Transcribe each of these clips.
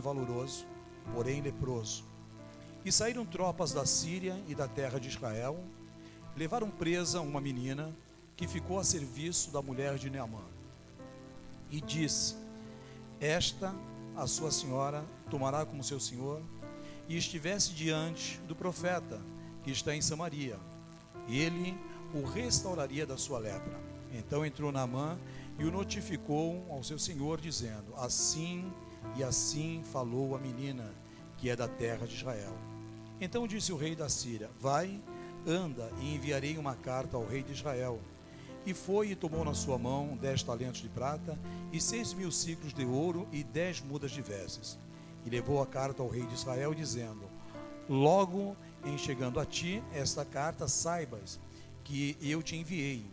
e valoroso, porém leproso. E saíram tropas da Síria e da terra de Israel, levaram presa uma menina que ficou a serviço da mulher de Naamã. E disse: esta, a sua senhora, tomará como seu senhor, e estivesse diante do profeta, que está em Samaria, ele o restauraria da sua lepra. Então entrou Naamã e o notificou ao seu senhor, dizendo: assim e assim falou a menina, que é da terra de Israel. Então disse o rei da Síria: vai, anda, e enviarei uma carta ao rei de Israel. E foi e tomou na sua mão 10 talentos de prata e 6.000 siclos de ouro e 10 mudas de vestes. E levou a carta ao rei de Israel, dizendo: logo em chegando a ti esta carta, saibas que eu te enviei,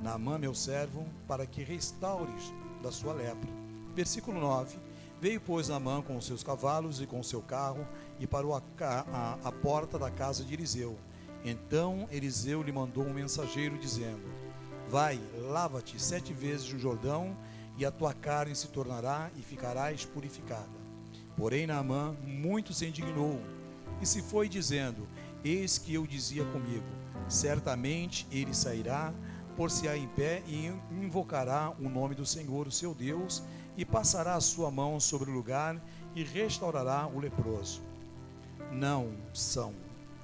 Naamã meu servo, para que restaures da sua lepra. Versículo 9. Veio, pois, Naamã com os seus cavalos e com o seu carro, e parou à porta da casa de Eliseu. Então Eliseu lhe mandou um mensageiro, dizendo: vai, lava-te 7 vezes no Jordão, e a tua carne se tornará e ficarás purificada. Porém Naamã muito se indignou, e se foi dizendo: eis que eu dizia comigo, certamente ele sairá, pôr-se-á em pé e invocará o nome do Senhor, o seu Deus, e passará a sua mão sobre o lugar e restaurará o leproso. Não são,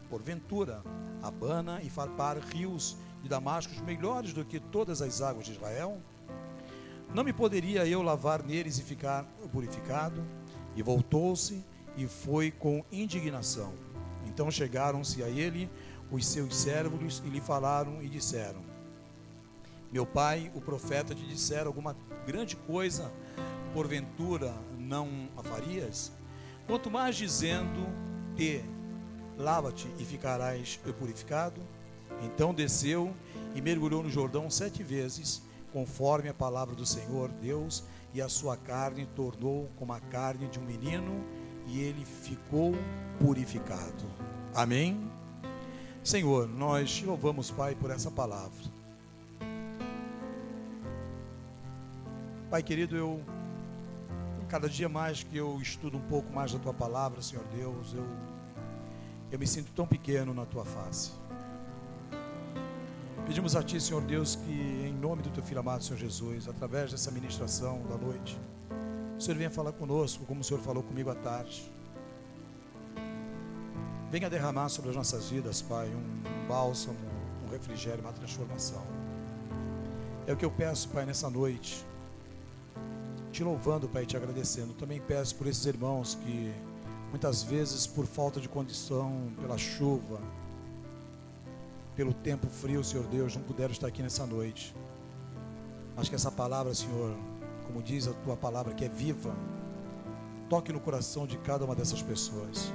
porventura, Abana e Farpar, rios de Damasco, melhores do que todas as águas de Israel? Não me poderia eu lavar neles e ficar purificado? E voltou-se e foi com indignação. Então chegaram-se a ele os seus servos e lhe falaram e disseram: meu pai, o profeta, te dissera alguma grande coisa, porventura não a farias? Quanto mais dizendo-te: lava-te e ficarás purificado. Então desceu e mergulhou no Jordão 7 vezes, conforme a palavra do Senhor Deus, e a sua carne tornou como a carne de um menino, e ele ficou purificado. Amém? Senhor, nós te louvamos, Pai, por essa palavra. Pai querido, cada dia mais que eu estudo um pouco mais da tua palavra, Senhor Deus, eu me sinto tão pequeno na tua face. Pedimos a ti, Senhor Deus, que em nome do teu Filho amado, Senhor Jesus, através dessa ministração da noite, o Senhor venha falar conosco, como o Senhor falou comigo à tarde. Venha derramar sobre as nossas vidas, Pai, um bálsamo, um refrigério, uma transformação. É o que eu peço, Pai, nessa noite, te louvando, Pai, e te agradecendo. Também peço por esses irmãos que muitas vezes, por falta de condição, pela chuva, pelo tempo frio, Senhor Deus, não puderam estar aqui nessa noite. Mas que essa palavra, Senhor, como diz a tua palavra, que é viva, toque no coração de cada uma dessas pessoas.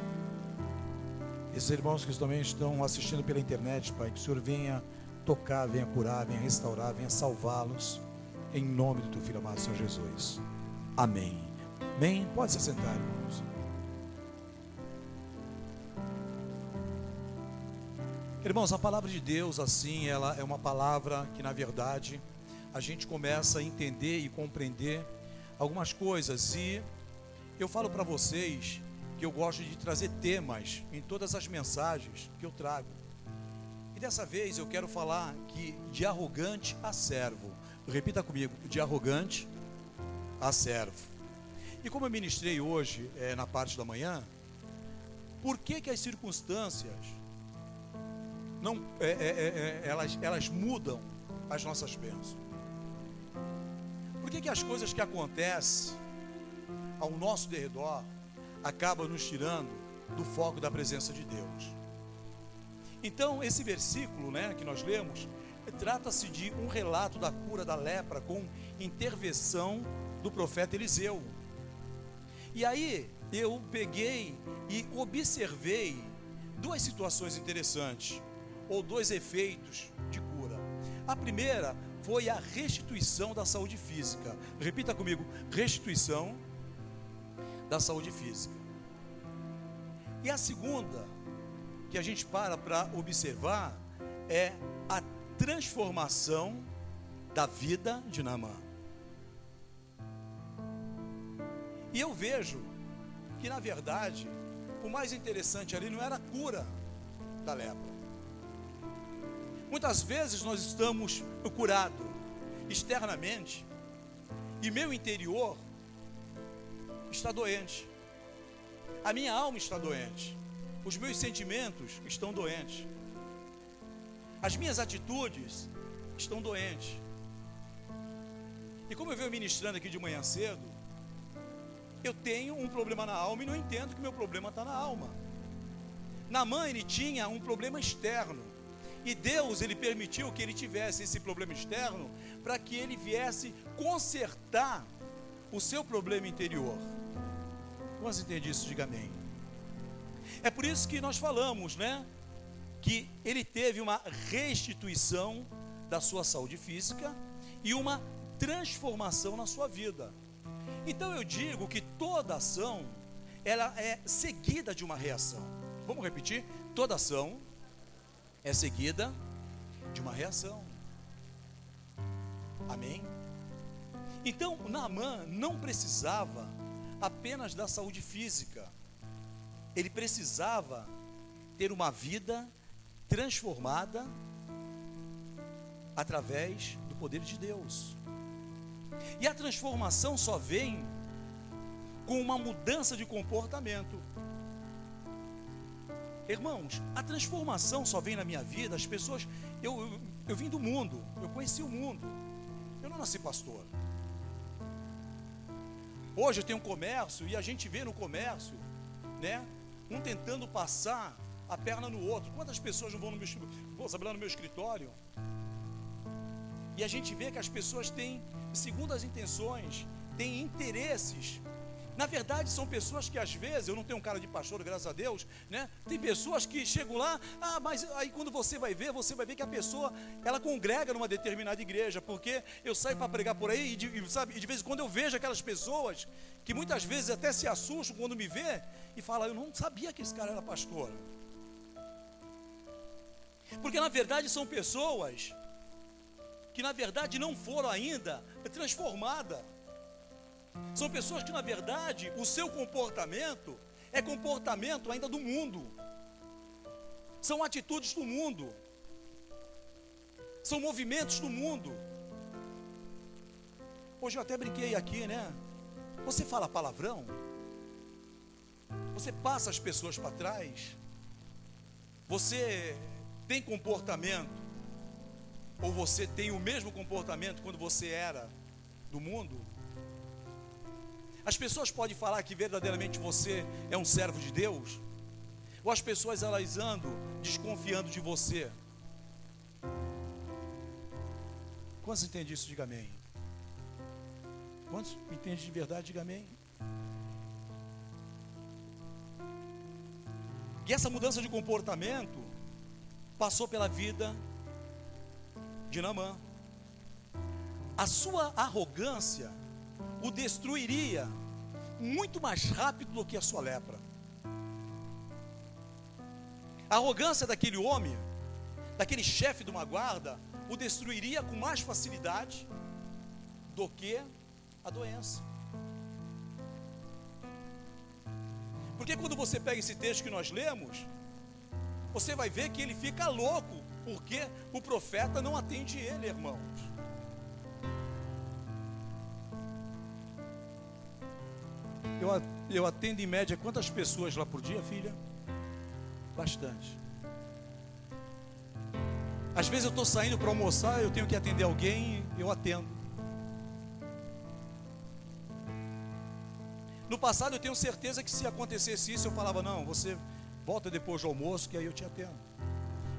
Esses irmãos que também estão assistindo pela internet, Pai, que o Senhor venha tocar, venha curar, venha restaurar, venha salvá-los, em nome do teu Filho amado, Senhor Jesus. Amém. Amém? Pode se sentar, irmãos. Irmãos, a palavra de Deus, assim, ela é uma palavra que, na verdade, a gente começa a entender e compreender algumas coisas. E eu falo para vocês que eu gosto de trazer temas em todas as mensagens que eu trago. E dessa vez eu quero falar que de arrogante a servo. Repita comigo: de arrogante a servo. E como eu ministrei hoje, na parte da manhã, por que as circunstâncias não, elas mudam as nossas bênçãos? Por que as coisas que acontecem ao nosso derredor acabam nos tirando do foco da presença de Deus? Então esse versículo, que nós lemos, trata-se de um relato da cura da lepra com intervenção do profeta Eliseu. E aí eu peguei e observei duas situações interessantes, ou dois efeitos de cura. A primeira foi a restituição da saúde física. Repita comigo: restituição da saúde física. E a segunda, que a gente para observar, é a transformação da vida de Naamã. E eu vejo que na verdade, o mais interessante ali não era a cura da lepra. Muitas vezes nós estamos curados externamente e meu interior está doente. A minha alma está doente. Os meus sentimentos estão doentes. As minhas atitudes estão doentes. E como eu venho ministrando aqui de manhã cedo, eu tenho um problema na alma e não entendo que meu problema está na alma. Naamã, ele tinha um problema externo. E Deus, ele permitiu que ele tivesse esse problema externo para que ele viesse consertar o seu problema interior. Vamos entender isso? Diga amém. É por isso que nós falamos, né? Que ele teve uma restituição da sua saúde física e uma transformação na sua vida. Então eu digo que toda ação, ela é seguida de uma reação. Vamos repetir? Toda ação é seguida de uma reação. Amém? Então Naamã não precisava apenas da saúde física. Ele precisava ter uma vida transformada através do poder de Deus. E a transformação só vem com uma mudança de comportamento. Irmãos, a transformação só vem na minha vida. As pessoas, eu vim do mundo, eu conheci o mundo, eu não nasci pastor. Hoje eu tenho um comércio e a gente vê no comércio, né, um tentando passar a perna no outro. Quantas pessoas não vão trabalhar no meu escritório? E a gente vê que as pessoas têm segundas intenções, têm interesses. Na verdade, são pessoas que às vezes, eu não tenho um cara de pastor, graças a Deus, né? Tem pessoas que chegam lá, mas aí quando você vai ver que a pessoa, ela congrega numa determinada igreja, porque eu saio para pregar por aí, e de vez em quando eu vejo aquelas pessoas, que muitas vezes até se assustam quando me vê, e falam, eu não sabia que esse cara era pastor. Porque na verdade são pessoas que na verdade não foram ainda transformadas. São pessoas que na verdade o seu comportamento é comportamento ainda do mundo. São atitudes do mundo. São movimentos do mundo. Hoje eu até brinquei aqui, né? Você fala palavrão? Você passa as pessoas para trás? Você tem comportamento? Ou você tem o mesmo comportamento quando você era do mundo? As pessoas podem falar que verdadeiramente você é um servo de Deus? Ou as pessoas elas andam desconfiando de você? Quantos entendem isso? Diga amém. Quantos entendem de verdade? Diga amém. E essa mudança de comportamento passou pela vida de Naamã. A sua arrogância o destruiria muito mais rápido do que a sua lepra. A arrogância daquele homem, daquele chefe de uma guarda, o destruiria com mais facilidade do que a doença. Porque quando você pega esse texto que nós lemos, você vai ver que ele fica louco, porque o profeta não atende ele, irmãos. Eu atendo em média quantas pessoas lá por dia, filha? Bastante. Às vezes eu estou saindo para almoçar, eu tenho que atender alguém, eu atendo. No passado eu tenho certeza que se acontecesse isso, eu falava, não, você volta depois do almoço, que aí eu te atendo.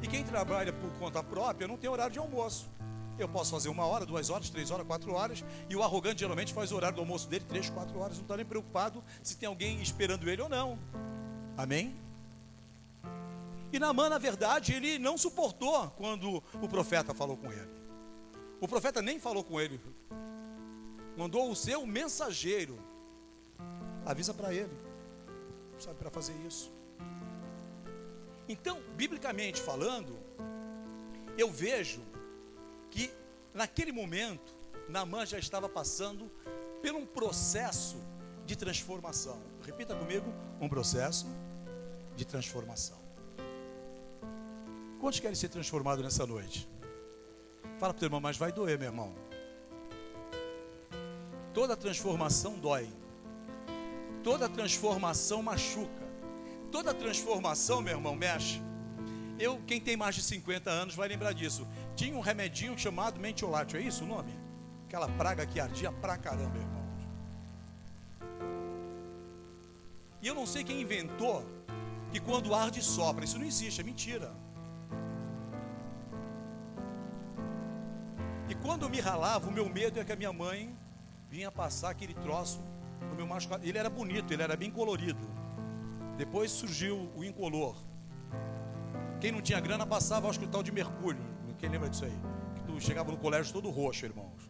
E quem trabalha por conta própria não tem horário de almoço. Eu posso fazer 1 hora, 2 horas, 3 horas, 4 horas. E o arrogante geralmente faz o horário do almoço dele 3, 4 horas. Não está nem preocupado se tem alguém esperando ele ou não. Amém? E Naamã, na verdade, ele não suportou quando o profeta falou com ele. O profeta nem falou com ele. Mandou o seu mensageiro. Avisa para ele. Sabe, para fazer isso. Então, biblicamente falando, eu vejo que naquele momento Naamã já estava passando por um processo de transformação. Repita comigo: um processo de transformação. Quantos querem ser transformados nessa noite? Fala para o teu irmão: mas vai doer, meu irmão. Toda transformação dói. Toda transformação machuca. Toda transformação, meu irmão, mexe. Quem tem mais de 50 anos vai lembrar disso. Tinha um remedinho chamado mentiolate, é isso o nome? Aquela praga que ardia pra caramba, irmão. E eu não sei quem inventou que quando arde sopra. Isso não existe, é mentira. E quando eu me ralava, o meu medo é que a minha mãe vinha passar aquele troço no meu machucado. Ele era bonito, ele era bem colorido. Depois surgiu o incolor. Quem não tinha grana passava ao hospital de mercúrio. Quem lembra disso aí? Que tu chegava no colégio todo roxo, irmãos.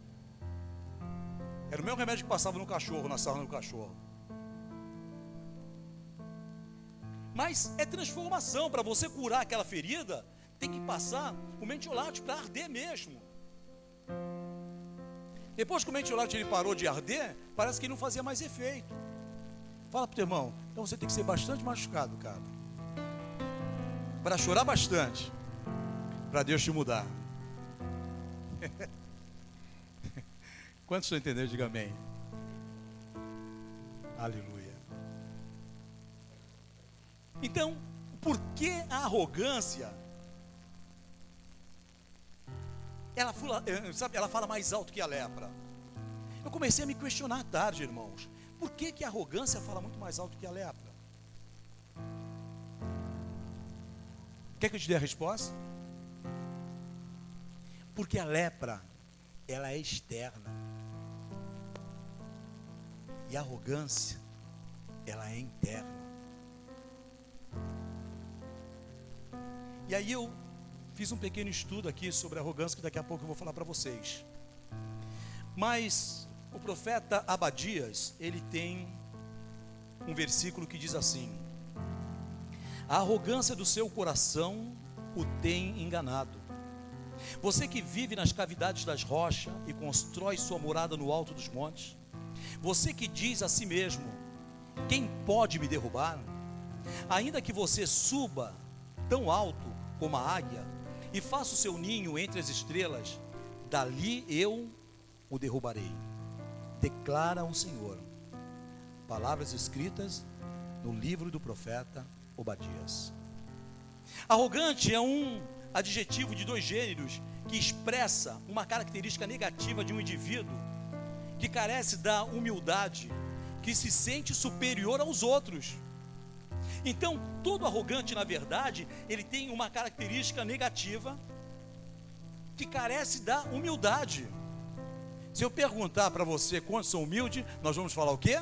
Era o mesmo remédio que passava no cachorro, na sarna do cachorro. Mas é transformação. Para você curar aquela ferida, tem que passar o mentiolate para arder mesmo. Depois que o mentiolate ele parou de arder, parece que ele não fazia mais efeito. Fala para o teu irmão: então você tem que ser bastante machucado, cara, para chorar bastante, para Deus te mudar. Quantos estão entendendo? Diga amém. Aleluia. Então, por que a arrogância ela fala mais alto que a lepra? Eu comecei a me questionar à tarde, irmãos. Por que a arrogância fala muito mais alto que a lepra? Quer que eu te dê a resposta? Porque a lepra, ela é externa. E a arrogância, ela é interna. E aí eu fiz um pequeno estudo aqui sobre a arrogância, que daqui a pouco eu vou falar para vocês. Mas o profeta Abadias, ele tem um versículo que diz assim: a arrogância do seu coração o tem enganado. Você que vive nas cavidades das rochas e constrói sua morada no alto dos montes, você que diz a si mesmo: quem pode me derrubar? Ainda que você suba tão alto como a águia e faça o seu ninho entre as estrelas, dali eu o derrubarei, declara o Senhor. Palavras escritas no livro do profeta Obadias. Arrogante é um adjetivo de dois gêneros que expressa uma característica negativa de um indivíduo que carece da humildade, que se sente superior aos outros. Então, todo arrogante, na verdade, ele tem uma característica negativa que carece da humildade. Se eu perguntar para você quantos são humildes, nós vamos falar o quê?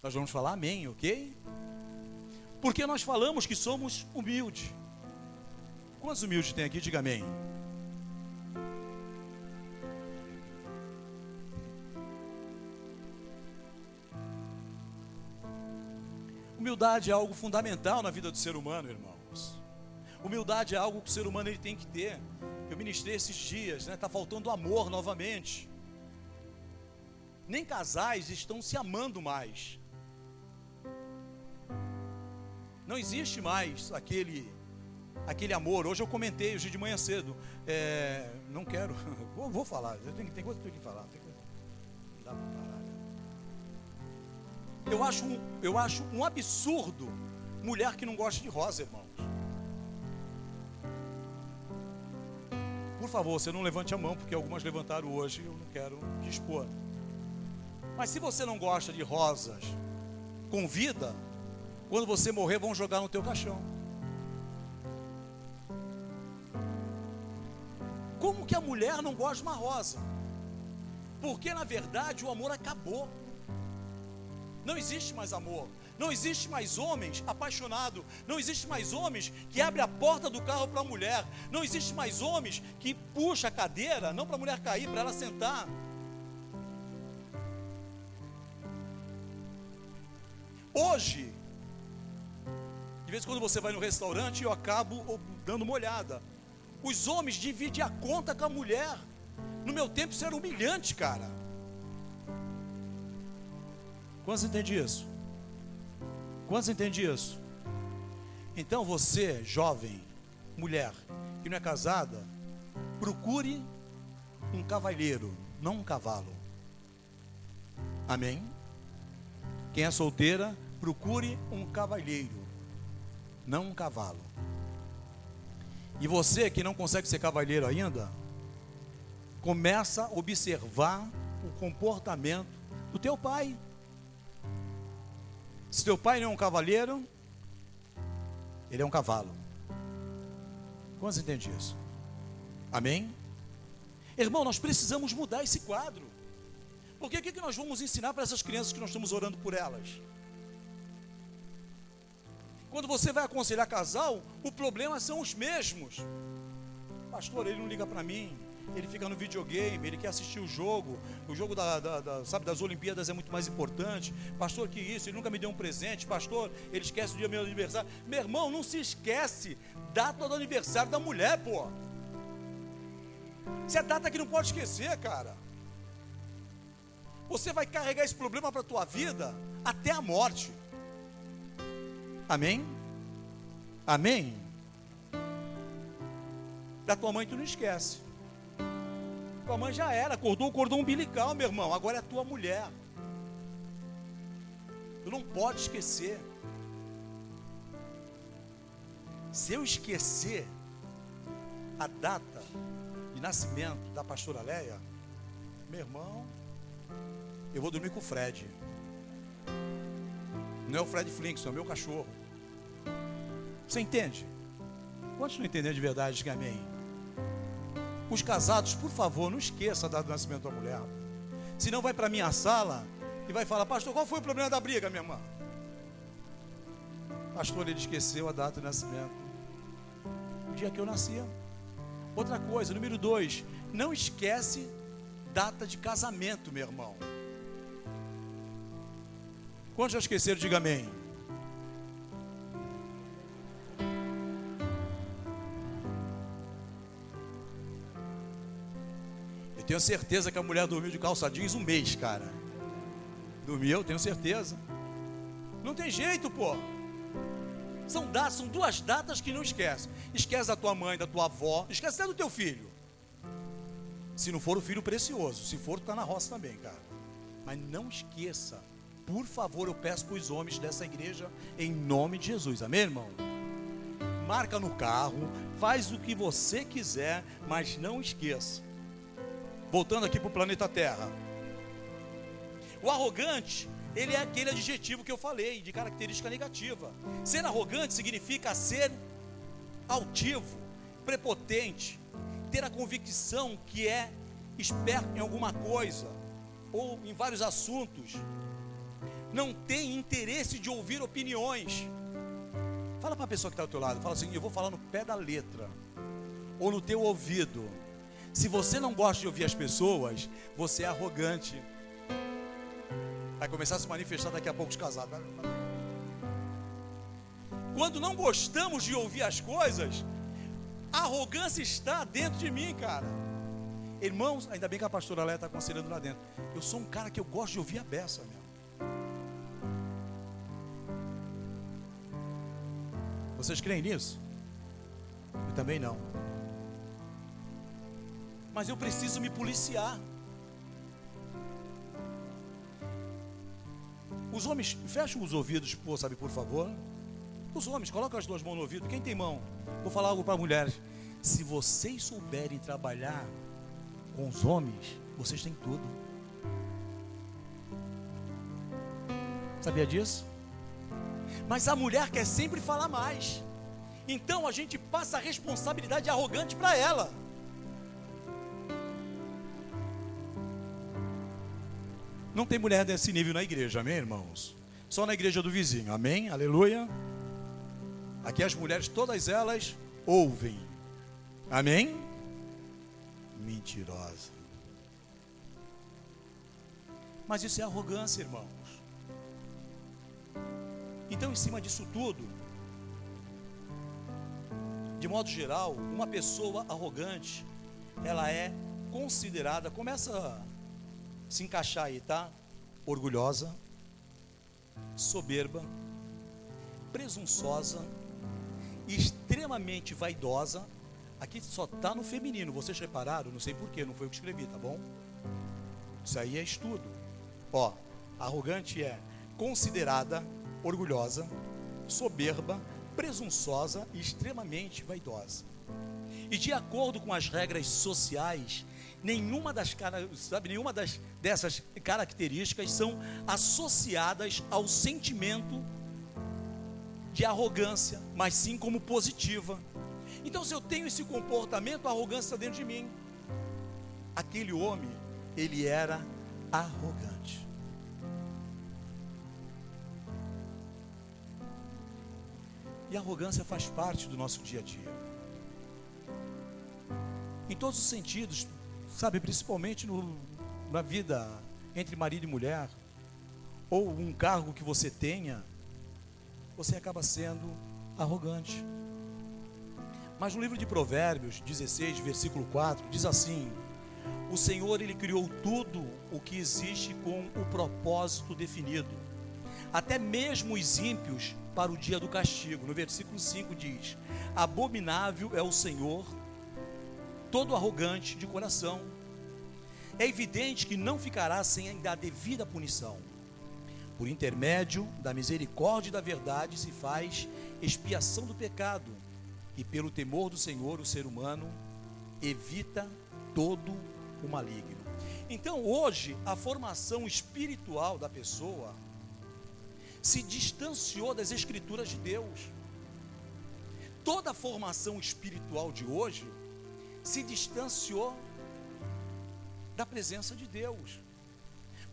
Nós vamos falar amém, ok? Porque nós falamos que somos humildes. Quantos humildes tem aqui? Diga amém. Humildade é algo fundamental na vida do ser humano, irmãos. Humildade é algo que o ser humano ele tem que ter. Eu ministrei esses dias, né? Está faltando amor novamente. Nem casais estão se amando mais. Não existe mais aquele amor. Hoje eu comentei, hoje de manhã cedo. Não quero, vou falar. Tem coisa que eu tenho que falar. Não dá para parar. Eu acho um absurdo mulher que não gosta de rosa, irmãos. Por favor, você não levante a mão, porque algumas levantaram hoje e eu não quero te expor. Mas se você não gosta de rosas com vida, quando você morrer vão jogar no teu caixão. Como que a mulher não gosta de uma rosa? Porque na verdade o amor acabou. Não existe mais amor. Não existe mais homens apaixonados. Não existe mais homens que abrem a porta do carro para a mulher. Não existe mais homens que puxam a cadeira, não para a mulher cair, para ela sentar. Hoje, de vez em quando você vai no restaurante, eu acabo dando uma olhada. Os homens dividem a conta com a mulher. No meu tempo isso era humilhante, cara. Quantos entendem isso? Quantos entendem isso? Então você, jovem, mulher, que não é casada, procure um cavalheiro, não um cavalo. Amém? Quem é solteira, procure um cavalheiro, não um cavalo. E você que não consegue ser cavalheiro ainda, começa a observar o comportamento do teu pai. Se teu pai não é um cavalheiro, ele é um cavalo. Quantos entendem isso? Amém? Irmão, nós precisamos mudar esse quadro. Porque o que nós vamos ensinar para essas crianças que nós estamos orando por elas? Quando você vai aconselhar casal, o problema são os mesmos. Pastor, ele não liga para mim, ele fica no videogame, ele quer assistir o jogo sabe, das Olimpíadas é muito mais importante. Pastor, que isso, ele nunca me deu um presente. Pastor, ele esquece o dia do meu aniversário. Meu irmão, não se esquece data do aniversário da mulher, pô. Isso é data que não pode esquecer, cara. Você vai carregar esse problema para a tua vida até a morte. Amém? Amém? Da tua mãe tu não esquece. Tua mãe já era, acordou o cordão umbilical, meu irmão. Agora é a tua mulher. Tu não pode esquecer. Se eu esquecer a data de nascimento da pastora Leia, meu irmão, eu vou dormir com o Fred. Não é o Fred Flintstone, é o meu cachorro. Você entende? Quantos não entendem de verdade? Diga amém. Os casados, por favor, não esqueça a data do nascimento da mulher. Senão vai para a minha sala e vai falar: pastor, qual foi o problema da briga, minha irmã? Pastor, ele esqueceu a data do nascimento, o dia que eu nascia. Outra coisa, número 2, não esquece data de casamento, meu irmão. Quantos já esqueceram? Diga amém. Eu tenho certeza que a mulher dormiu de calça jeans um mês, cara. Dormiu, tenho certeza. Não tem jeito, pô. São duas datas que não esquece. Esquece da tua mãe, da tua avó, esquece até do teu filho. Se não for o filho precioso, se for, tu tá na roça também, cara. Mas não esqueça. Por favor, eu peço para os homens dessa igreja, em nome de Jesus, amém, irmão? Marca no carro, faz o que você quiser, mas não esqueça. Voltando aqui para o planeta Terra. O arrogante, ele é aquele adjetivo que eu falei, de característica negativa. Ser arrogante significa ser altivo, prepotente, ter a convicção que é esperto em alguma coisa, ou em vários assuntos. Não tem interesse de ouvir opiniões. Fala para a pessoa que está ao teu lado, fala assim: eu vou falar no pé da letra, ou no teu ouvido. Se você não gosta de ouvir as pessoas, você é arrogante. Vai começar a se manifestar daqui a pouco os casados. Quando não gostamos de ouvir as coisas, a arrogância está dentro de mim, cara. Irmãos, ainda bem que a pastora Léa está aconselhando lá dentro. Eu sou um cara que eu gosto de ouvir a beça mesmo. Vocês creem nisso? Eu também não. Mas eu preciso me policiar. Os homens, fechem os ouvidos, sabe, por favor. Os homens, colocam as duas mãos no ouvido. Quem tem mão? Vou falar algo para mulheres. Se vocês souberem trabalhar com os homens, vocês têm tudo. Sabia disso? Mas a mulher quer sempre falar mais. Então a gente passa a responsabilidade arrogante para ela. Não tem mulher desse nível na igreja, amém, irmãos? Só na igreja do vizinho, amém? Aleluia. Aqui as mulheres, todas elas ouvem, amém? Mentirosa. Mas isso é arrogância, irmãos. Então, em cima disso tudo, de modo geral, uma pessoa arrogante, ela é considerada, começa a se encaixar aí, tá? Orgulhosa, soberba, presunçosa, extremamente vaidosa. Aqui só está no feminino, vocês repararam? Não sei porquê, não foi eu que escrevi, tá bom? Isso aí é estudo. Ó, arrogante é considerada, orgulhosa, soberba, presunçosa e extremamente vaidosa. E de acordo com as regras sociais, nenhuma dessas características são associadas ao sentimento de arrogância, mas sim como positiva. Então, se eu tenho esse comportamento, a arrogância está dentro de mim. Aquele homem, ele era arrogante. E a arrogância faz parte do nosso dia a dia, em todos os sentidos, sabe, principalmente na vida entre marido e mulher, ou um cargo que você tenha, você acaba sendo arrogante. Mas no livro de Provérbios 16, versículo 4, diz assim: o Senhor, Ele criou tudo o que existe com o propósito definido, até mesmo os ímpios para o dia do castigo. No versículo 5 diz: abominável é o Senhor, todo arrogante de coração. É evidente que não ficará sem a devida punição. Por intermédio da misericórdia e da verdade se faz expiação do pecado, e pelo temor do Senhor o ser humano evita todo o maligno. Então hoje a formação espiritual da pessoa se distanciou das escrituras de Deus. Toda a formação espiritual de hoje se distanciou da presença de Deus,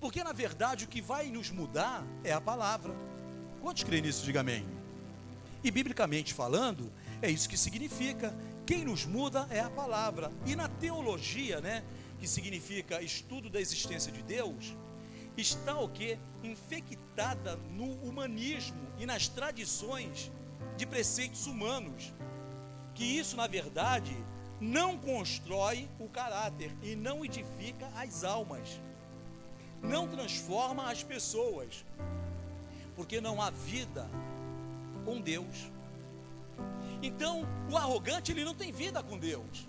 porque na verdade o que vai nos mudar é a palavra. Quantos creem nisso? Diga amém. E biblicamente falando, é isso que significa. Quem nos muda é a palavra. E na teologia, né, que significa estudo da existência de Deus, está o que? Infectada no humanismo e nas tradições de preceitos humanos, que isso na verdade não constrói o caráter e não edifica as almas, não transforma as pessoas, porque não há vida com Deus. Então o arrogante, ele não tem vida com Deus.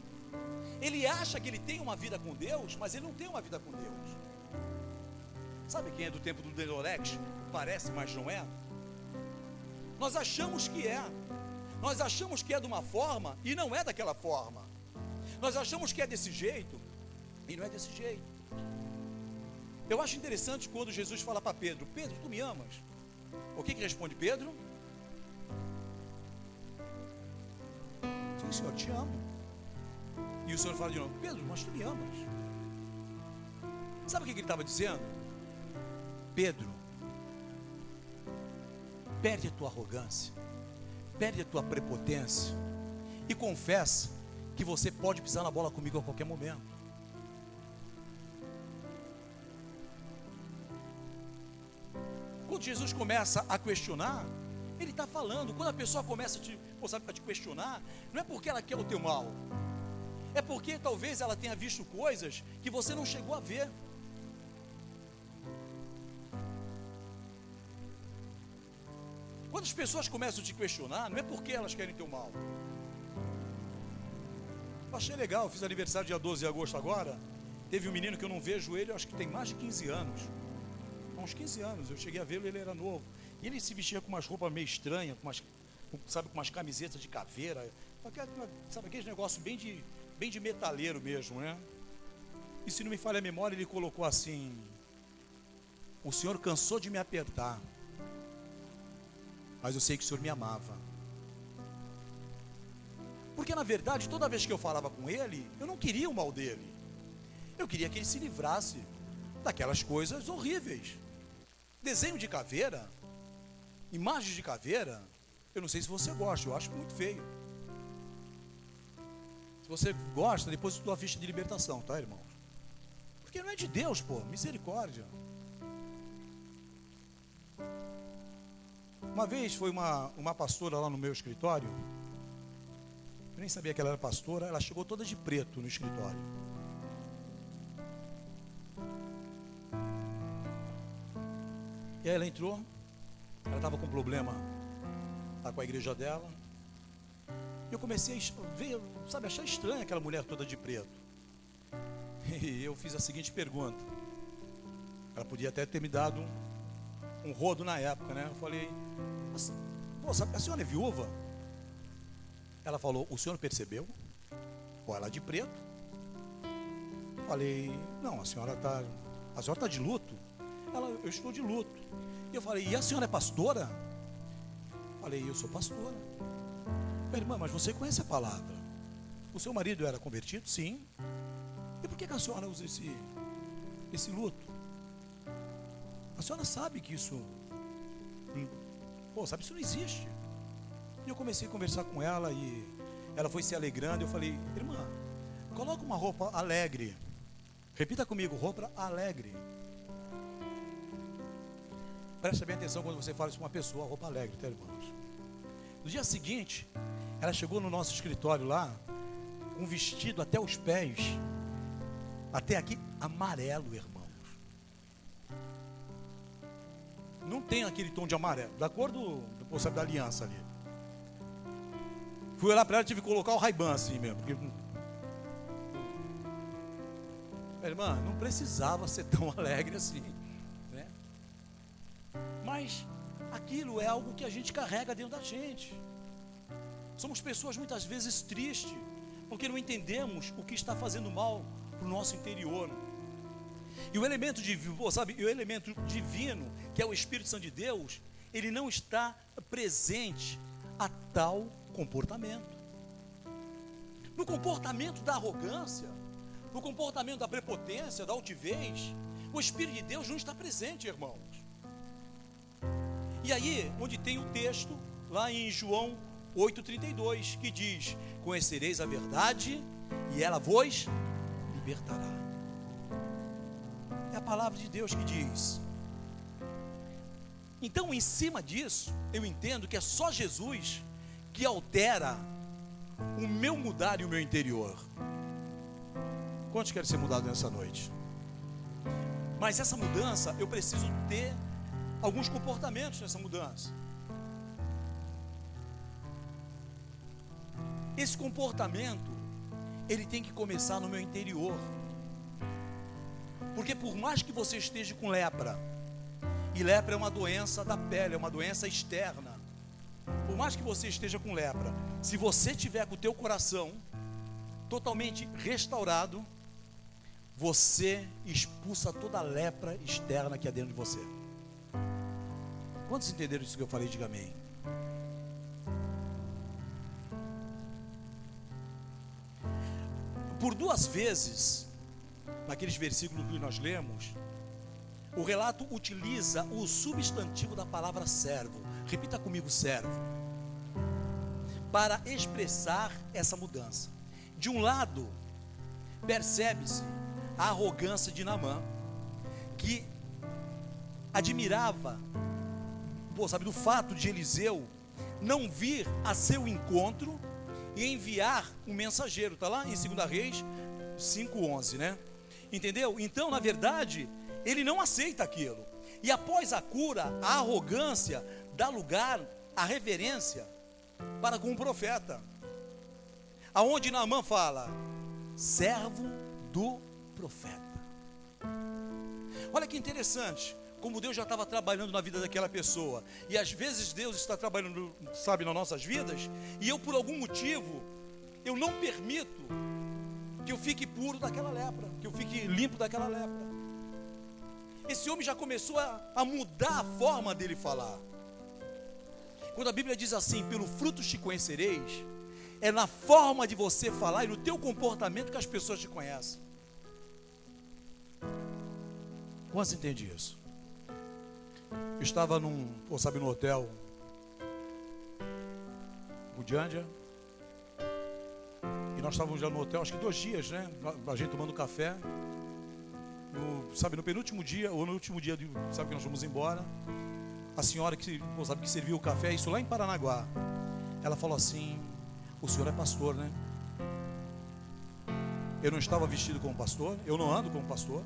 Ele acha que ele tem uma vida com Deus, mas ele não tem uma vida com Deus. Sabe quem é do tempo do Dedorex? Parece, mas não é. Nós achamos que é. Nós achamos que é de uma forma e não é daquela forma. Nós achamos que é desse jeito e não é desse jeito. Eu acho interessante quando Jesus fala para Pedro: Pedro, tu me amas? O que responde Pedro? Sim, Senhor, te amo. E o Senhor fala de novo: Pedro, mas tu me amas? Sabe o que ele estava dizendo? Pedro, perde a tua arrogância, perde a tua prepotência e confessa que você pode pisar na bola comigo a qualquer momento. Quando Jesus começa a questionar, Ele está falando. Quando a pessoa começa a te questionar, não é porque ela quer o teu mal, é porque talvez ela tenha visto coisas que você não chegou a ver. Quando as pessoas começam a te questionar, não é porque elas querem teu mal. Eu achei legal, eu fiz aniversário dia 12 de agosto agora. Teve um menino que eu não vejo ele, eu acho que tem mais de 15 anos. Há uns 15 anos, eu cheguei a vê-lo, ele era novo. E ele se vestia com umas roupas meio estranhas, com umas camisetas de caveira. Sabe aquele negócio bem de metaleiro mesmo, né? E se não me falha a memória, ele colocou assim: o Senhor cansou de me apertar, mas eu sei que o Senhor me amava. Porque na verdade, toda vez que eu falava com ele, eu não queria o mal dele. Eu queria que ele se livrasse daquelas coisas horríveis. Desenho de caveira, imagens de caveira, eu não sei se você gosta, eu acho muito feio. Se você gosta, depois tua ficha de libertação, tá, irmão? Porque não é de Deus, pô, misericórdia. Uma vez foi uma pastora lá no meu escritório. Eu nem sabia que ela era pastora. Ela chegou toda de preto no escritório. E aí ela entrou, ela estava com um problema lá com a igreja dela. E eu comecei a ver, sabe, achar estranha aquela mulher toda de preto. E eu fiz a seguinte pergunta. Ela podia até ter me dado um rodo na época, né? Eu falei, pô, sabe, a senhora é viúva? Ela falou, o senhor percebeu? Pô, ela de preto. Falei, não, a senhora está de luto? Ela, eu estou de luto. E eu falei, e a senhora é pastora? Falei, eu sou pastora. Falei, irmã, mas você conhece a palavra? O seu marido era convertido? Sim. E por que a senhora usa esse luto? A senhora sabe que isso, pô, sabe, isso não existe. E eu comecei a conversar com ela e ela foi se alegrando. Eu falei, irmã, coloca uma roupa alegre. Repita comigo, roupa alegre. Preste bem atenção quando você fala isso com uma pessoa, roupa alegre, tá, irmãos? No dia seguinte, ela chegou no nosso escritório lá, com um vestido até os pés, até aqui, amarelo, irmãos. Não tem aquele tom de amarelo, da cor sabe, da aliança ali. Fui olhar para ela e tive que colocar o Ray-Ban assim mesmo. Porque... irmã, não precisava ser tão alegre assim, né? Mas aquilo é algo que a gente carrega dentro da gente. Somos pessoas muitas vezes tristes, porque não entendemos o que está fazendo mal para o nosso interior. E o elemento divino, sabe, o elemento divino, que é o Espírito Santo de Deus, ele não está presente a tal comportamento. No comportamento da arrogância, no comportamento da prepotência, da altivez, o Espírito de Deus não está presente, irmãos. E aí, onde tem o texto, lá em João 8,32, que diz, conhecereis a verdade e ela vos libertará. É a palavra de Deus que diz. Então, em cima disso, eu entendo que é só Jesus que altera o meu mudar e o meu interior. Quantos querem ser mudados nessa noite? Mas essa mudança, eu preciso ter alguns comportamentos nessa mudança. Esse comportamento, ele tem que começar no meu interior. Porque por mais que você esteja com lepra, e lepra é uma doença da pele, é uma doença externa. Por mais que você esteja com lepra, se você tiver com o teu coração totalmente restaurado, você expulsa toda a lepra externa que há dentro de você. Quantos entenderam isso que eu falei? Diga amém. Por duas vezes, naqueles versículos que nós lemos, o relato utiliza o substantivo da palavra servo. Repita comigo, servo. Para expressar essa mudança. De um lado, percebe-se a arrogância de Naamã, que admirava, sabe, do fato de Eliseu não vir a seu encontro e enviar um mensageiro. Está lá em 2 Reis 5:11, né? Entendeu? Então, na verdade, ele não aceita aquilo. E após a cura, a arrogância dá lugar à reverência para com o profeta. Aonde Naamã fala, servo do profeta. Olha que interessante, como Deus já estava trabalhando na vida daquela pessoa. E às vezes Deus está trabalhando, sabe, nas nossas vidas, e eu por algum motivo, eu não permito que eu fique puro daquela lepra, que eu fique limpo daquela lepra. Esse homem já começou a mudar a forma dele falar. Quando a Bíblia diz assim, pelo fruto te conhecereis, é na forma de você falar e no teu comportamento que as pessoas te conhecem. Quantos entendem isso? Eu estava no hotel Budjândia, e nós estávamos já no hotel, acho que 2 dias, né? A gente tomando café. No penúltimo dia, ou no último dia, sabe que nós fomos embora, a senhora que serviu o café, isso lá em Paranaguá, ela falou assim, o senhor é pastor, né? Eu não estava vestido como pastor, eu não ando como pastor.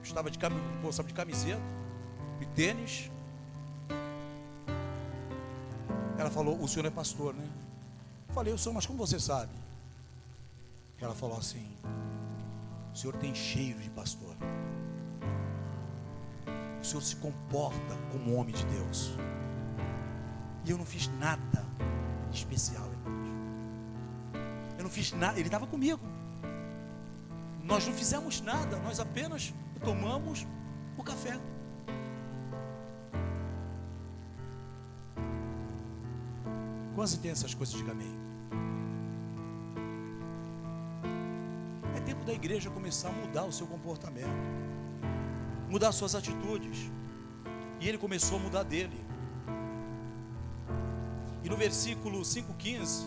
estava de camiseta e tênis. Ela falou: o senhor é pastor, né? Eu falei: eu sou, mas como você sabe? Ela falou assim: o senhor tem cheiro de pastor. O senhor se comporta como um homem de Deus. E eu não fiz nada especial, irmãos. Eu não fiz nada, ele estava comigo. Nós não fizemos nada, nós apenas tomamos o café. Quantos entendem essas coisas? Diga amém. É tempo da igreja começar a mudar o seu comportamento, mudar suas atitudes. E ele começou a mudar dele. E no versículo 5,15,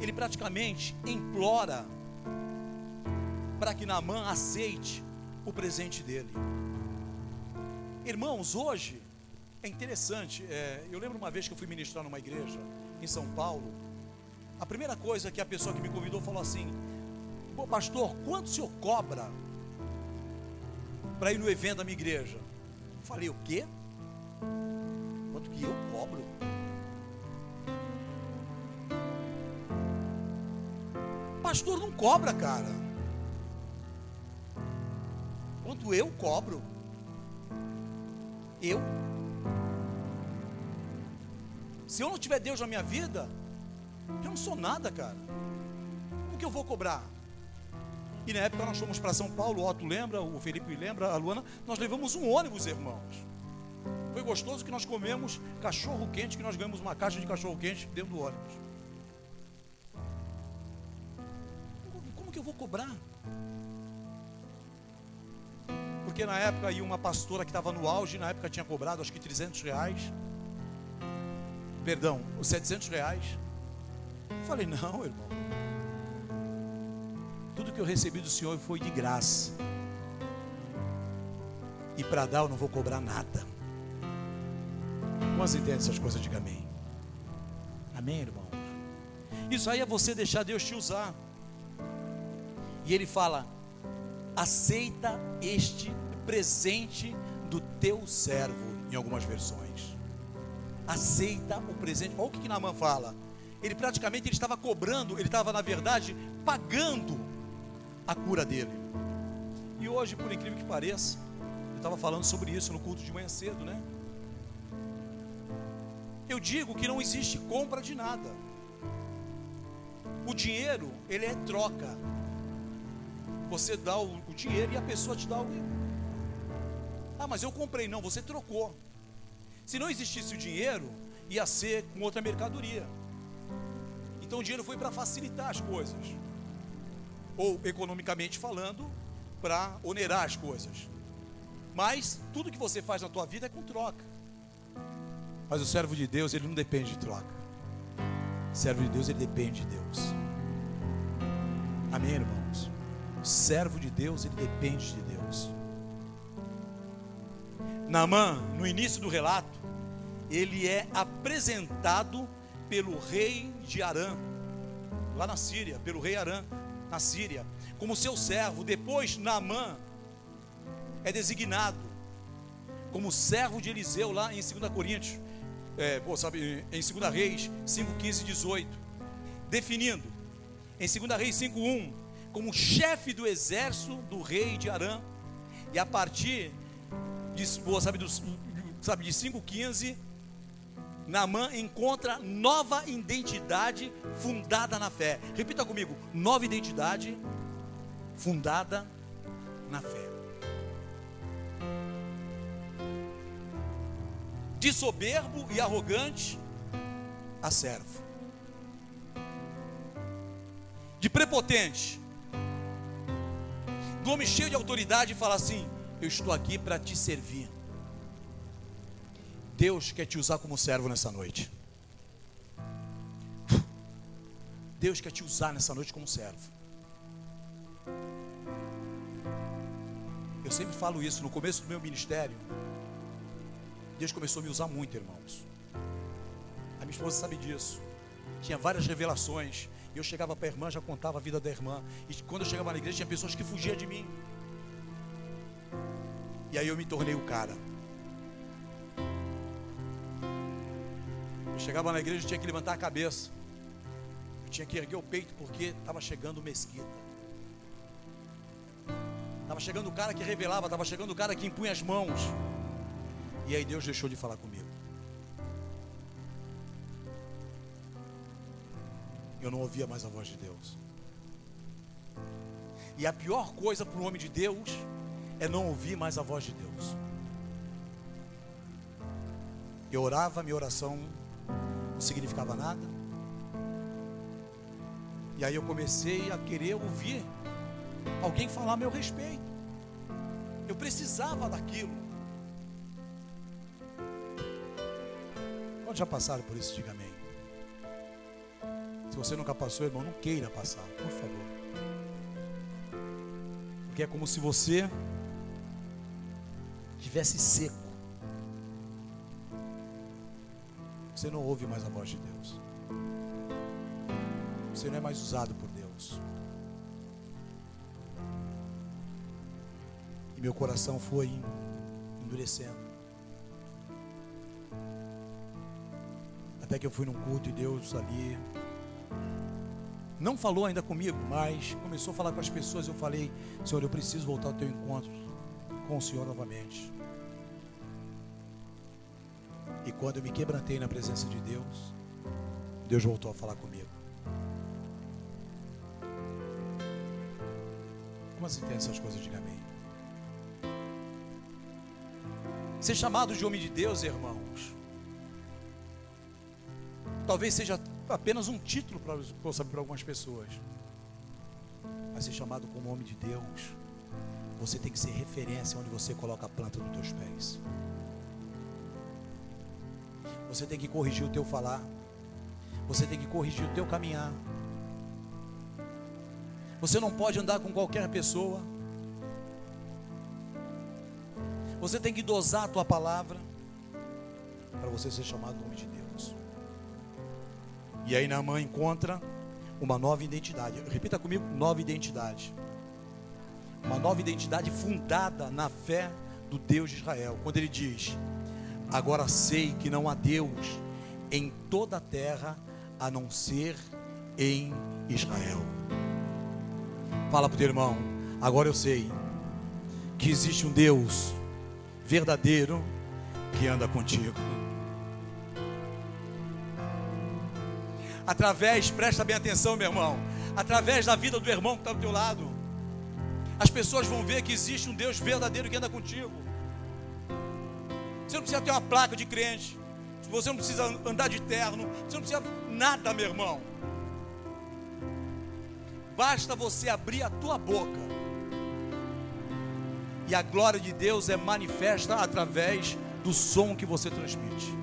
ele praticamente implora para que Naamã aceite o presente dele. Irmãos, hoje é interessante, eu lembro uma vez que eu fui ministrar numa igreja em São Paulo. A primeira coisa que a pessoa que me convidou falou assim: pô, pastor, quanto o senhor cobra para ir no evento da minha igreja? Eu falei: o quê? Quanto que eu cobro? Pastor não cobra, cara. Quanto eu cobro? Eu? Se eu não tiver Deus na minha vida, eu não sou nada, cara. Como que eu vou cobrar? E na época nós fomos para São Paulo, o Otto lembra, o Felipe lembra, a Luana, nós levamos um ônibus, irmãos. Foi gostoso que nós comemos cachorro quente, que nós ganhamos uma caixa de cachorro quente dentro do ônibus. Como que eu vou cobrar? Porque na época aí uma pastora que estava no auge, na época tinha cobrado acho que R$300. Perdão, os R$700. Eu falei: não, irmão, tudo que eu recebi do Senhor foi de graça, e para dar eu não vou cobrar nada. Quantos entendem essas coisas? Diga amém. Amém, irmão. Isso aí é você deixar Deus te usar. E ele fala: aceita este presente do teu servo, em algumas versões. Aceita o presente. Olha o que Naamã fala. Ele praticamente estava cobrando, ele estava na verdade pagando a cura dele. E hoje, por incrível que pareça, eu estava falando sobre isso no culto de manhã cedo, né? Eu digo que não existe compra de nada. O dinheiro, ele é troca. Você dá o dinheiro e a pessoa te dá o... Ah, mas eu comprei. Não, você trocou. Se não existisse o dinheiro, ia ser com outra mercadoria. Então o dinheiro foi para facilitar as coisas, ou economicamente falando, para onerar as coisas. Mas tudo que você faz na tua vida é com troca. Mas o servo de Deus, ele não depende de troca. O servo de Deus, ele depende de Deus. Amém, irmãos? O servo de Deus, ele depende de Deus. Naamã, no início do relato, ele é apresentado pelo rei de Arã, lá na Síria, pelo rei Arã, na Síria, como seu servo. Depois Naamã é designado como servo de Eliseu, lá em 2 Coríntios, em 2 Reis 5, 15 e 18, definindo em 2 Reis 5, 1, como chefe do exército do rei de Arã. E a partir de 5, 15, Naamã encontra nova identidade fundada na fé. Repita comigo: nova identidade fundada na fé. De soberbo e arrogante a servo. De prepotente, do homem cheio de autoridade, fala assim: eu estou aqui para te servir. Deus quer te usar como servo nessa noite. Deus quer te usar nessa noite como servo. Eu sempre falo isso, no começo do meu ministério, Deus começou a me usar muito, irmãos. A minha esposa sabe disso. Tinha várias revelações. E eu chegava para a irmã, já contava a vida da irmã. E quando eu chegava na igreja, tinha pessoas que fugiam de mim. E aí eu me tornei o cara. Eu chegava na igreja, eu tinha que levantar a cabeça. Eu tinha que erguer o peito, porque estava chegando o mesquita. Estava chegando o cara que revelava, estava chegando o cara que impunha as mãos. E aí Deus deixou de falar comigo. Eu não ouvia mais a voz de Deus. E a pior coisa para um homem de Deus é não ouvir mais a voz de Deus. Eu orava, minha oração não significava nada. E aí eu comecei a querer ouvir alguém falar a meu respeito. Eu precisava daquilo. Quantos já passaram por isso? Diga amém. Se você nunca passou, irmão, não queira passar, por favor. Porque é como se você estivesse seco. Você não ouve mais a voz de Deus. Você não é mais usado por Deus. E meu coração foi endurecendo. Até que eu fui num culto e Deus ali não falou ainda comigo, mas começou a falar com as pessoas. Eu falei: Senhor, eu preciso voltar ao teu encontro com o Senhor novamente. E quando eu me quebrantei na presença de Deus, Deus voltou a falar comigo. Como assim tem essas coisas? Diga amém. Ser chamado de homem de Deus, irmãos, talvez seja apenas um título para algumas pessoas. Mas ser chamado como homem de Deus, você tem que ser referência onde você coloca a planta dos teus pés. Você tem que corrigir o teu falar. Você tem que corrigir o teu caminhar. Você não pode andar com qualquer pessoa. Você tem que dosar a tua palavra para você ser chamado de homem de Deus. E aí Naamã encontra uma nova identidade. Repita comigo: nova identidade. Uma nova identidade fundada na fé do Deus de Israel. Quando ele diz: agora sei que não há Deus em toda a terra a não ser em Israel. Fala para o teu irmão: agora eu sei que existe um Deus verdadeiro que anda contigo. Através, presta bem atenção, meu irmão, através da vida do irmão que está do teu lado, as pessoas vão ver que existe um Deus verdadeiro que anda contigo. Você não precisa ter uma placa de crente, você não precisa andar de terno, você não precisa nada, meu irmão. Basta você abrir a tua boca e a glória de Deus é manifesta através do som que você transmite.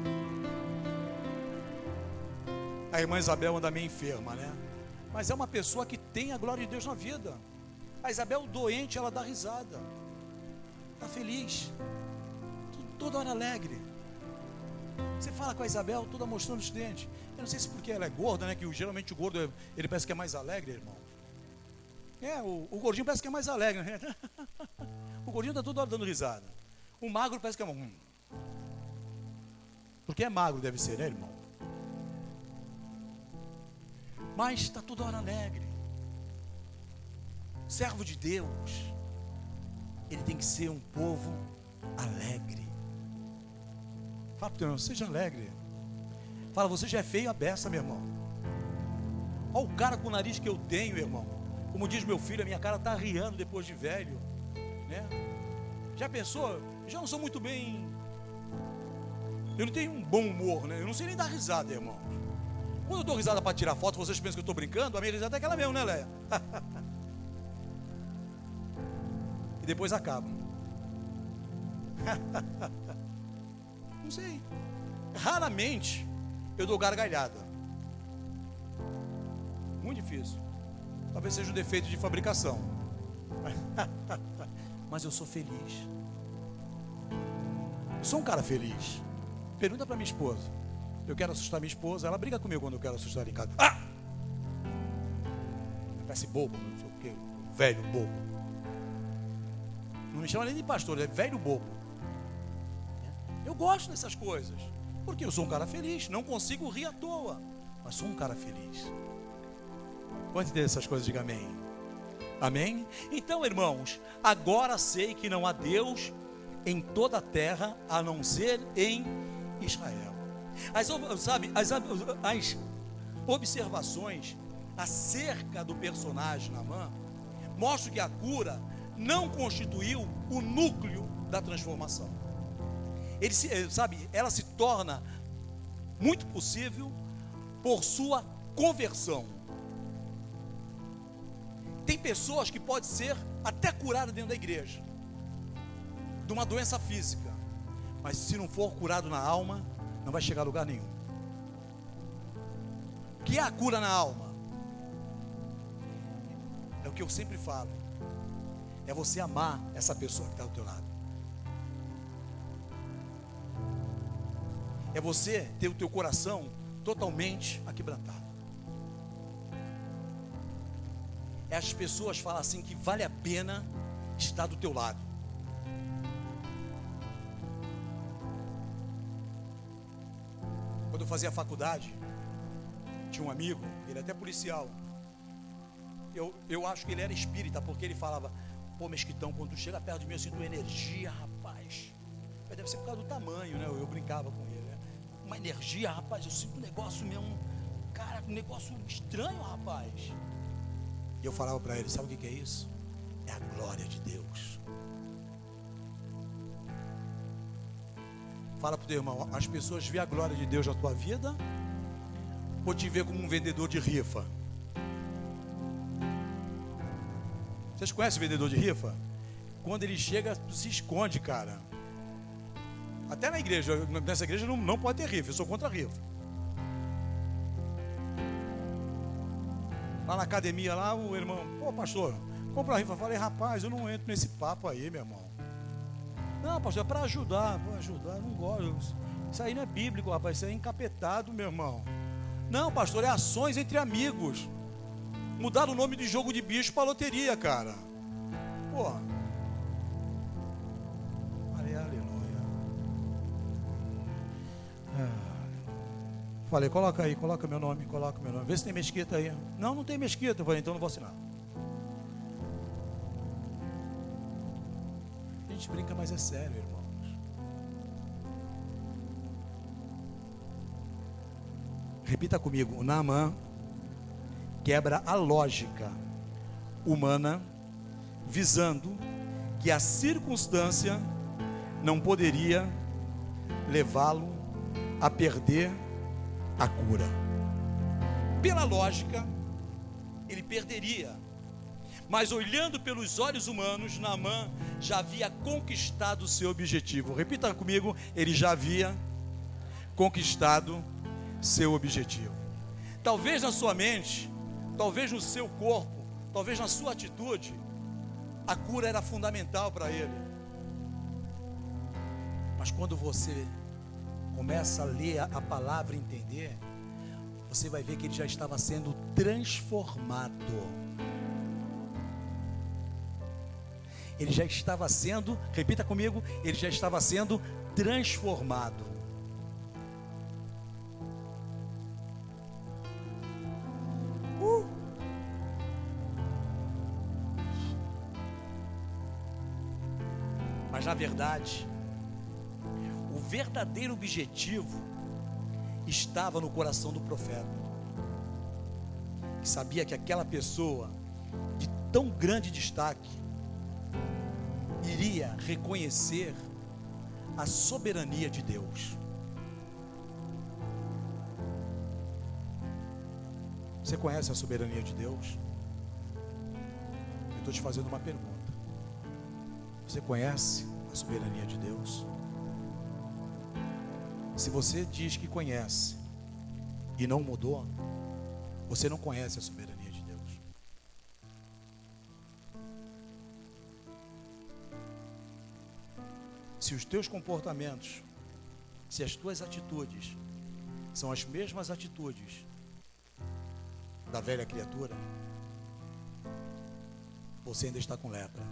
A irmã Isabel anda meio enferma, né? Mas é uma pessoa que tem a glória de Deus na vida. A Isabel doente, ela dá risada, está feliz, toda hora alegre. Você fala com a Isabel, toda mostrando os dentes. Eu não sei se porque ela é gorda, né? Que geralmente o gordo, ele parece que é mais alegre, irmão. O gordinho parece que é mais alegre, né? O gordinho está toda hora dando risada. O magro parece que é porque é magro, deve ser, né, irmão? Mas está toda hora alegre. Servo de Deus, ele tem que ser um povo alegre. Fala para o teu irmão: seja alegre. Fala: você já é feio a beça, meu irmão. Olha o cara com o nariz que eu tenho, irmão. Como diz meu filho, a minha cara está riando depois de velho, né? Já pensou? Eu já não sou muito bem. Eu não tenho um bom humor, né? Eu não sei nem dar risada, irmão. Quando eu dou risada para tirar foto, vocês pensam que eu estou brincando? A minha risada é aquela mesmo, né, Léia? E depois acaba. Não sei. Raramente eu dou gargalhada. Muito difícil. Talvez seja um defeito de fabricação. Mas eu sou feliz. Eu sou um cara feliz. Pergunta para minha esposa. Eu quero assustar minha esposa, ela briga comigo quando eu quero assustar ela em casa. Ah! Parece bobo, não sei o quê, velho bobo. Não me chama nem de pastor, é velho bobo. Eu gosto dessas coisas, porque eu sou um cara feliz. Não consigo rir à toa, mas sou um cara feliz. Quanto entende essas coisas, diga amém. Amém? Então, irmãos, agora sei que não há Deus em toda a terra, a não ser em Israel. As observações acerca do personagem Naamã mostram que a cura não constituiu o núcleo da transformação. Ela se torna muito possível por sua conversão. Tem pessoas que podem ser até curadas dentro da igreja de uma doença física, mas se não for curado na alma, não vai chegar a lugar nenhum. O que é a cura na alma? É o que eu sempre falo, é você amar essa pessoa que está do teu lado, é você ter o teu coração totalmente aquebrantado. É as pessoas falam assim que vale a pena estar do teu lado. Quando eu fazia faculdade, tinha um amigo, ele é até policial. Eu acho que ele era espírita, porque ele falava: pô, Mesquitão, quando tu chega perto de mim eu sinto energia, rapaz. Mas deve ser por causa do tamanho, né? Eu brincava com ele, né? Uma energia, rapaz, eu sinto um negócio mesmo, cara, um negócio estranho, rapaz. E eu falava para ele: sabe o que é isso? É a glória de Deus. Fala para o teu irmão: as pessoas veem a glória de Deus na tua vida ou te vê como um vendedor de rifa? Vocês conhecem o vendedor de rifa? Quando ele chega, tu se esconde, cara. Até na igreja, nessa igreja não pode ter rifa, eu sou contra a rifa. Lá na academia, lá o irmão: pô, pastor, compra a rifa. Eu falei: rapaz, eu não entro nesse papo aí, meu irmão. Não, pastor, é para ajudar. Vou ajudar, não gosto. Isso aí não é bíblico, rapaz, isso aí é encapetado, meu irmão. Não, pastor, é ações entre amigos. Mudaram o nome de jogo de bicho para loteria, cara. Pô. Aleluia. Falei: coloca aí, coloca meu nome. Vê se tem mesquita aí. Não tem mesquita. Eu falei: então não vou assinar. A gente brinca, mas é sério, irmãos. Repita comigo: o Naamã quebra a lógica humana, visando que a circunstância não poderia levá-lo a perder a cura. Pela lógica, ele perderia. Mas olhando pelos olhos humanos, Naamã já havia conquistado o seu objetivo. Repita comigo: ele já havia conquistado seu objetivo. Talvez na sua mente, talvez no seu corpo, talvez na sua atitude, a cura era fundamental para ele. Mas quando você começa a ler a palavra e entender, você vai ver que ele já estava sendo transformado. Ele já estava sendo, repita comigo, ele já estava sendo transformado. Mas na verdade, o verdadeiro objetivo estava no coração do profeta, que sabia que aquela pessoa de tão grande destaque iria reconhecer a soberania de Deus. Você conhece a soberania de Deus? Eu estou te fazendo uma pergunta. Você conhece a soberania de Deus? Se você diz que conhece e não mudou, você não conhece a soberania de Deus. Se os teus comportamentos, se as tuas atitudes são as mesmas atitudes da velha criatura, você ainda está com lepra.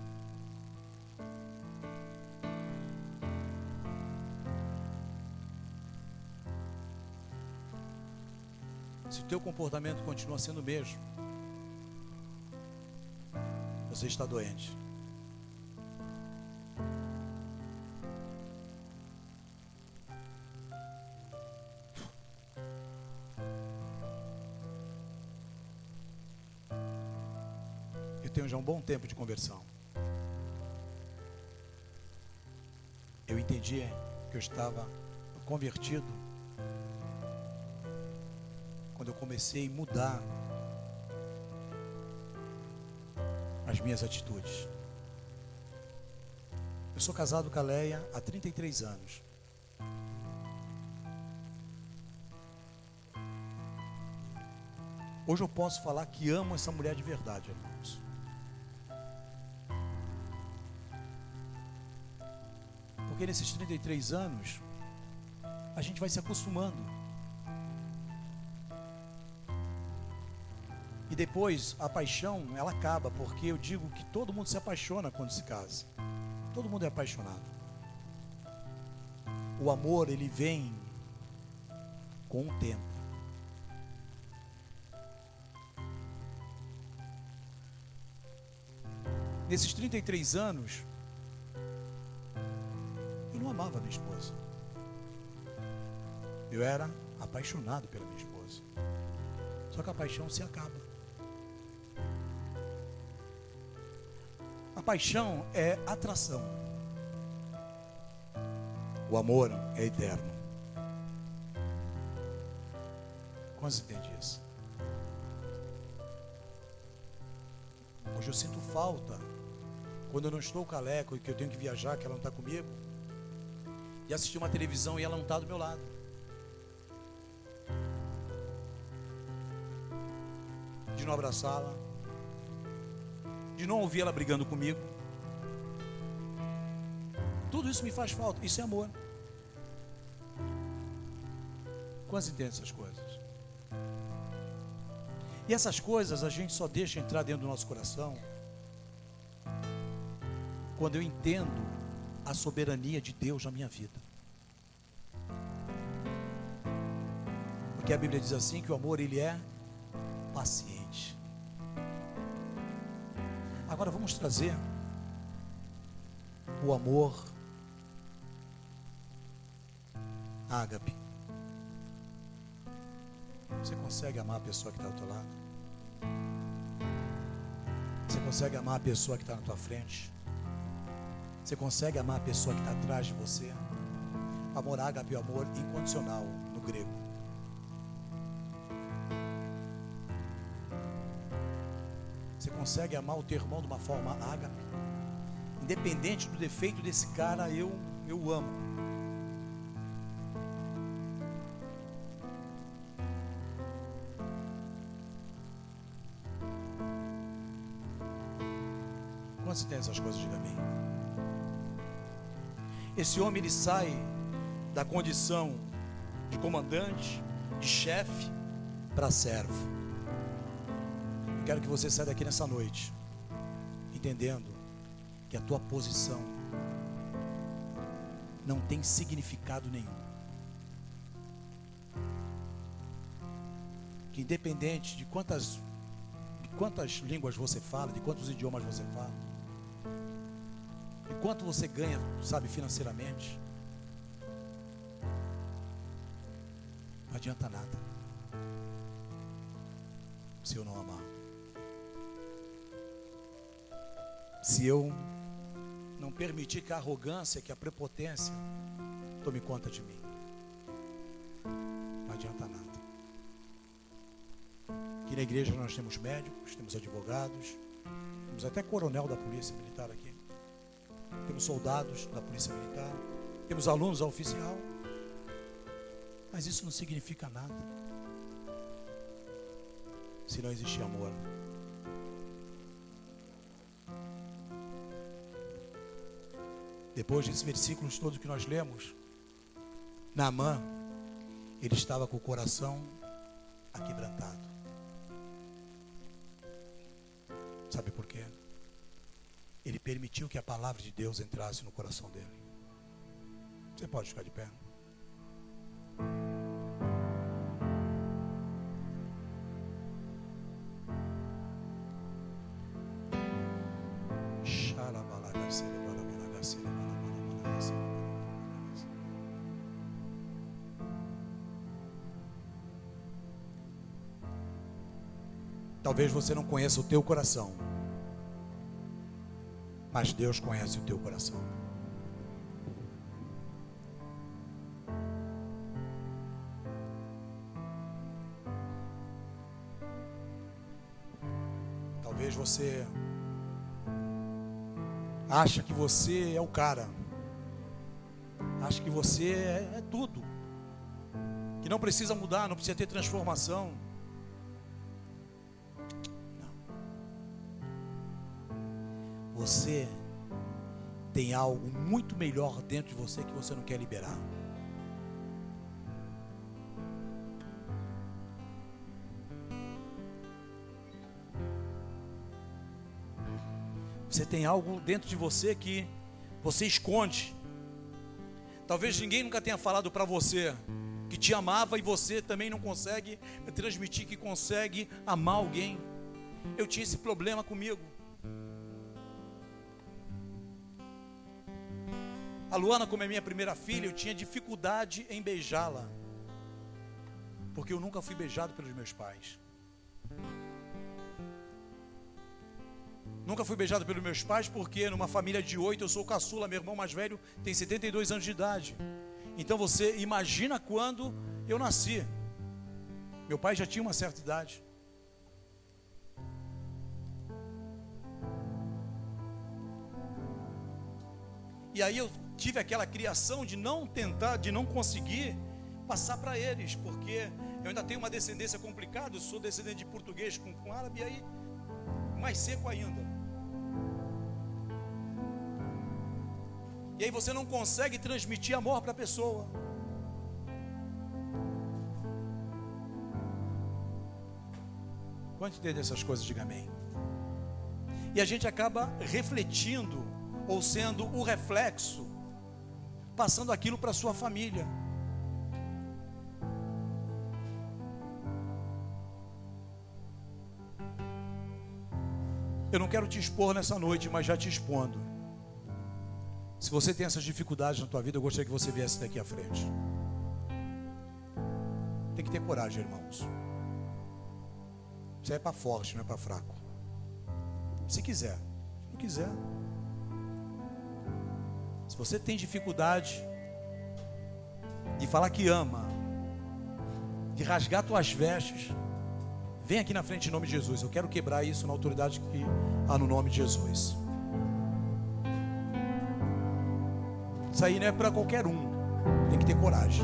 Se o teu comportamento continua sendo o mesmo, você está doente. Eu tenho já um bom tempo de conversão. Eu entendi que eu estava convertido quando eu comecei a mudar as minhas atitudes. Eu sou casado com a Leia há 33 anos. Hoje eu posso falar que amo essa mulher de verdade, irmãos. Porque nesses 33 anos, a gente vai se acostumando. E depois, a paixão, ela acaba, porque eu digo que todo mundo se apaixona quando se casa. Todo mundo é apaixonado. O amor, ele vem com o tempo. Nesses 33 anos, eu não amava a minha esposa. Eu era apaixonado pela minha esposa. Só que a paixão se acaba. A paixão é atração. O amor é eterno. Quantos entendem isso? Hoje eu sinto falta, quando eu não estou com a Leco e que eu tenho que viajar, que ela não está comigo, e assistir uma televisão e ela não está do meu lado. De não abraçá-la, de não ouvir ela brigando comigo. Tudo isso me faz falta. Isso é amor. Quantos entendem essas coisas? E essas coisas a gente só deixa entrar dentro do nosso coração quando eu entendo a soberania de Deus na minha vida. Porque a Bíblia diz assim que o amor, ele é paciente. Agora vamos trazer o amor ágape. Você consegue amar a pessoa que está ao teu lado? Você consegue amar a pessoa que está na tua frente? Você consegue amar a pessoa que está atrás de você? Amor ágape é o amor incondicional no grego. Você consegue amar o teu irmão de uma forma ágape? Independente do defeito desse cara, eu amo. Quantos tem essas coisas? Diga amém. Esse homem, ele sai da condição de comandante, de chefe, para servo. Eu quero que você saia daqui nessa noite entendendo que a tua posição não tem significado nenhum. Que independente de quantas línguas você fala, de quantos idiomas você fala, de quanto você ganha, sabe, financeiramente, não adianta nada se eu não amar. Se eu não permitir que a arrogância, que a prepotência tome conta de mim, não adianta nada. Aqui na igreja nós temos médicos, temos advogados, temos até coronel da polícia militar aqui, temos soldados da polícia militar, temos alunos da oficial, mas isso não significa nada se não existir amor. Depois desses versículos todos que nós lemos, Naamã, ele estava com o coração aquebrantado. Sabe por quê? Ele permitiu que a palavra de Deus entrasse no coração dele. Você pode ficar de pé? Talvez você não conheça o teu coração, mas Deus conhece o teu coração. Talvez você acha que você é o cara, acha que você é tudo, que não precisa mudar, não precisa ter transformação. Você tem algo muito melhor dentro de você que você não quer liberar. Você tem algo dentro de você que você esconde. Talvez ninguém nunca tenha falado para você que te amava e você também não consegue transmitir que consegue amar alguém. Eu tinha esse problema comigo. A Luana, como é minha primeira filha, eu tinha dificuldade em beijá-la, porque eu nunca fui beijado pelos meus pais. Nunca fui beijado pelos meus pais porque numa família de 8 eu sou o caçula, meu irmão mais velho tem 72 anos de idade. Então você imagina quando eu nasci. Meu pai já tinha uma certa idade. E aí eu tive aquela criação de não tentar, de não conseguir passar para eles, porque eu ainda tenho uma descendência complicada, eu sou descendente de português com árabe, e aí mais seco ainda. E aí você não consegue transmitir amor para a pessoa. Quanto entende essas coisas, diga amém. E a gente acaba refletindo, ou sendo o reflexo, passando aquilo para a sua família. Eu não quero te expor nessa noite, mas já te expondo. Se você tem essas dificuldades na tua vida, eu gostaria que você viesse daqui à frente. Tem que ter coragem, irmãos. Isso é para forte, não é para fraco. Se quiser, se não quiser. Se você tem dificuldade de falar que ama, de rasgar tuas vestes, vem aqui na frente em nome de Jesus. Eu quero quebrar isso na autoridade que há no nome de Jesus. Isso aí não é para qualquer um. Tem que ter coragem.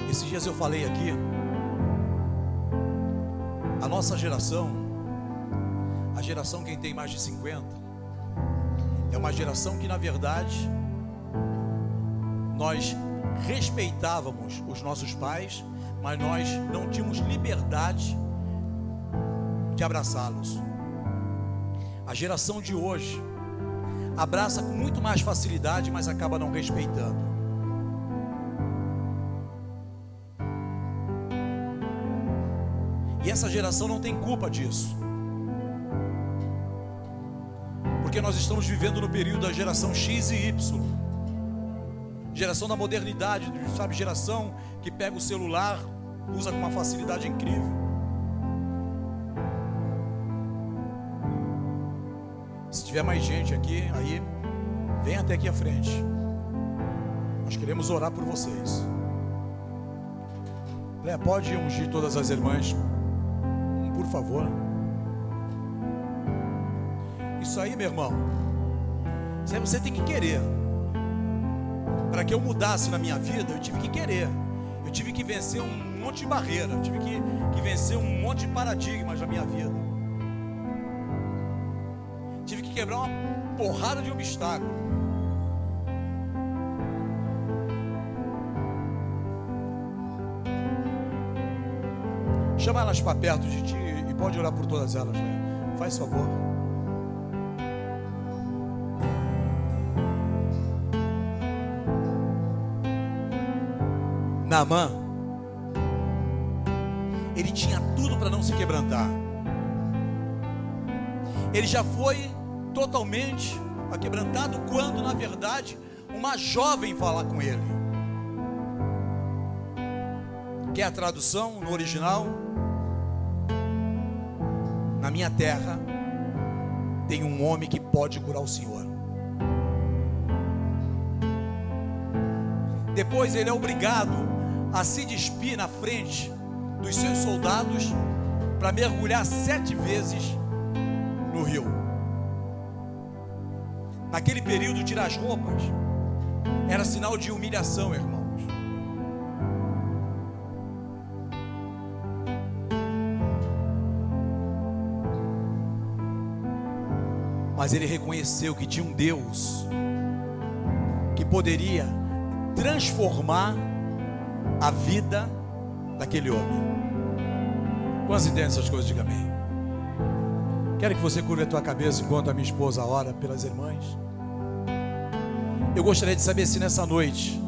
Esses dias eu falei aqui, a nossa geração, a geração quem tem mais de 50, é uma geração que na verdade nós respeitávamos os nossos pais, mas nós não tínhamos liberdade de abraçá-los. A geração de hoje abraça com muito mais facilidade, mas acaba não respeitando. E essa geração não tem culpa disso, porque nós estamos vivendo no período da geração X e Y, geração da modernidade, sabe, geração que pega o celular, usa com uma facilidade incrível. Se tiver mais gente aqui, aí vem até aqui à frente. Nós queremos orar por vocês. Léa, pode ungir todas as irmãs, por favor. Isso aí, meu irmão, isso aí você tem que querer. Para que eu mudasse na minha vida, eu tive que querer. Eu tive que vencer um monte de barreira. Eu tive que vencer um monte de paradigmas na minha vida. Tive que quebrar uma porrada de obstáculos. Chama elas para perto de ti e pode orar por todas elas, né? Faz favor. Naamã, ele tinha tudo para não se quebrantar. Ele já foi totalmente aquebrantado quando, na verdade, uma jovem falar com ele. Que é a tradução no original? Na minha terra tem um homem que pode curar o Senhor. Depois ele é obrigado a se despir na frente dos seus soldados para mergulhar 7 vezes no rio. Naquele período, tirar as roupas era sinal de humilhação, irmãos. Mas ele reconheceu que tinha um Deus que poderia transformar a vida daquele homem. Quantos entendem essas coisas? Diga amém. Quero que você curva a tua cabeça enquanto a minha esposa ora pelas irmãs. Eu gostaria de saber se nessa noite